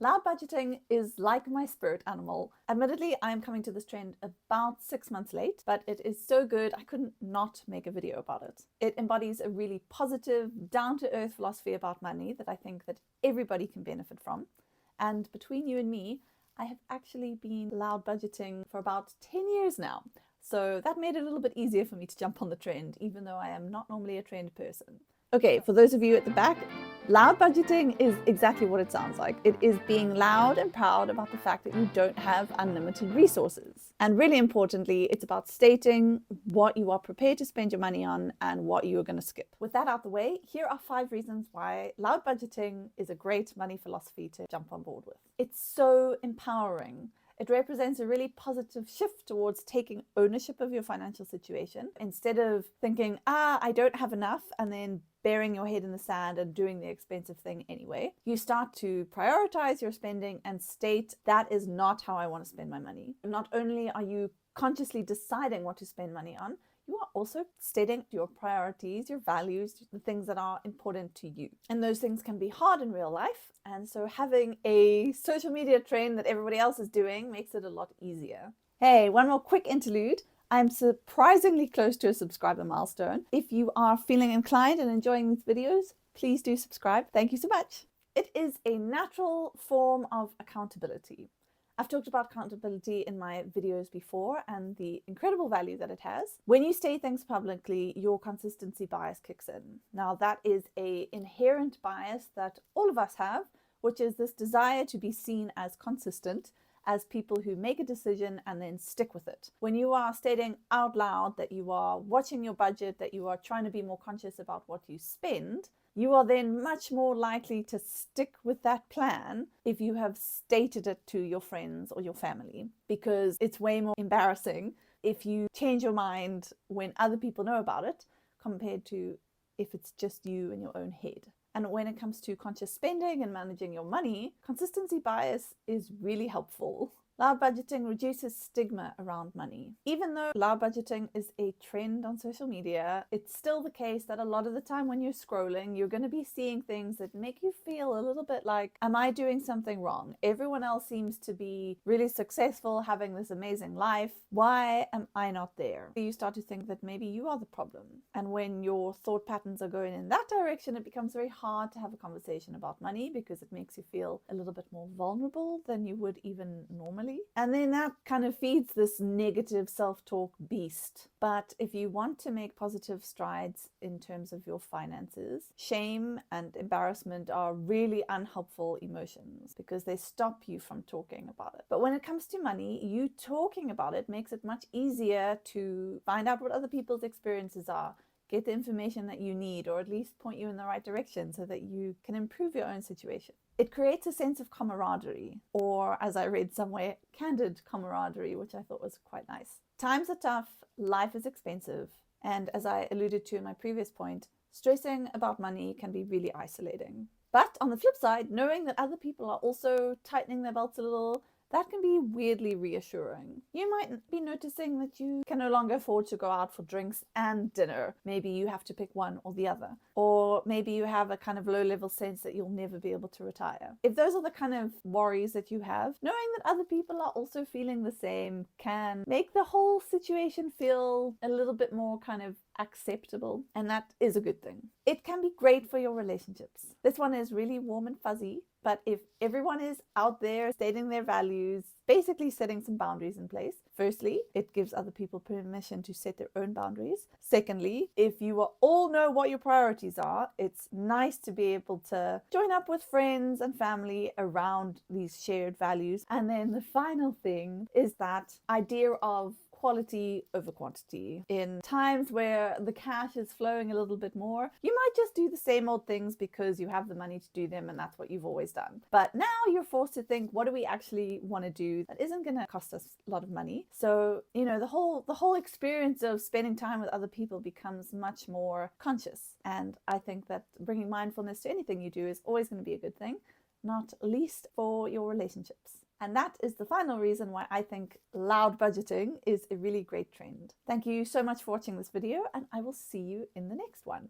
Loud budgeting is like my spirit animal. Admittedly, I am coming to this trend about 6 months late, but it is so good I couldn't not make a video about it. It embodies a really positive, down-to-earth philosophy about money that I think that everybody can benefit from. And between you and me, I have actually been loud budgeting for about 10 years now. So that made it a little bit easier for me to jump on the trend, even though I am not normally a trend person. Okay, for those of you at the back, loud budgeting is exactly what it sounds like. It is being loud and proud about the fact that you don't have unlimited resources. And really importantly, it's about stating what you are prepared to spend your money on and what you are going to skip. With that out the way, here are 5 reasons why loud budgeting is a great money philosophy to jump on board with. It's so empowering. It represents a really positive shift towards taking ownership of your financial situation. Instead of thinking, I don't have enough, and then burying your head in the sand and doing the expensive thing anyway, you start to prioritize your spending and state, that is not how I want to spend my money. Not only are you consciously deciding what to spend money on, you are also stating your priorities, your values, the things that are important to you. And those things can be hard in real life. And so having a social media trend that everybody else is doing makes it a lot easier. Hey, one more quick interlude. I'm surprisingly close to a subscriber milestone. If you are feeling inclined and enjoying these videos, please do subscribe. Thank you so much. It is a natural form of accountability. I've talked about accountability in my videos before and the incredible value that it has. When you state things publicly, your consistency bias kicks in. Now, that is an inherent bias that all of us have, which is this desire to be seen as consistent, as people who make a decision and then stick with it. When you are stating out loud that you are watching your budget, that you are trying to be more conscious about what you spend, you are then much more likely to stick with that plan if you have stated it to your friends or your family, because it's way more embarrassing if you change your mind when other people know about it compared to if it's just you in your own head. And when it comes to conscious spending and managing your money, consistency bias is really helpful. Loud budgeting reduces stigma around money. Even though loud budgeting is a trend on social media, it's still the case that a lot of the time when you're scrolling, you're going to be seeing things that make you feel a little bit like, am I doing something wrong? Everyone else seems to be really successful, having this amazing life. Why am I not there? You start to think that maybe you are the problem. And when your thought patterns are going in that direction, it becomes very hard to have a conversation about money because it makes you feel a little bit more vulnerable than you would even normally. And then that kind of feeds this negative self-talk beast. But if you want to make positive strides in terms of your finances, shame and embarrassment are really unhelpful emotions because they stop you from talking about it. But when it comes to money, you talking about it makes it much easier to find out what other people's experiences are, get the information that you need, or at least point you in the right direction so that you can improve your own situation. It creates a sense of camaraderie, or as I read somewhere, candid camaraderie, which I thought was quite nice. Times are tough, life is expensive, and as I alluded to in my previous point, stressing about money can be really isolating. But on the flip side, knowing that other people are also tightening their belts a little, that can be weirdly reassuring. You might be noticing that you can no longer afford to go out for drinks and dinner. Maybe you have to pick one or the other. Or maybe you have a kind of low-level sense that you'll never be able to retire. If those are the kind of worries that you have, knowing that other people are also feeling the same can make the whole situation feel a little bit more kind of acceptable, and that is a good thing. It can be great for your relationships. This one is really warm and fuzzy, but if everyone is out there stating their values, basically setting some boundaries in place, firstly, it gives other people permission to set their own boundaries. Secondly, if you all know what your priorities are, it's nice to be able to join up with friends and family around these shared values. And then the final thing is that idea of quality over quantity. In times where the cash is flowing a little bit more, you might just do the same old things because you have the money to do them and that's what you've always done. But now you're forced to think, what do we actually want to do that isn't going to cost us a lot of money? So, you know, the whole experience of spending time with other people becomes much more conscious. And I think that bringing mindfulness to anything you do is always going to be a good thing, not least for your relationships. And that is the final reason why I think loud budgeting is a really great trend. Thank you so much for watching this video, and I will see you in the next one.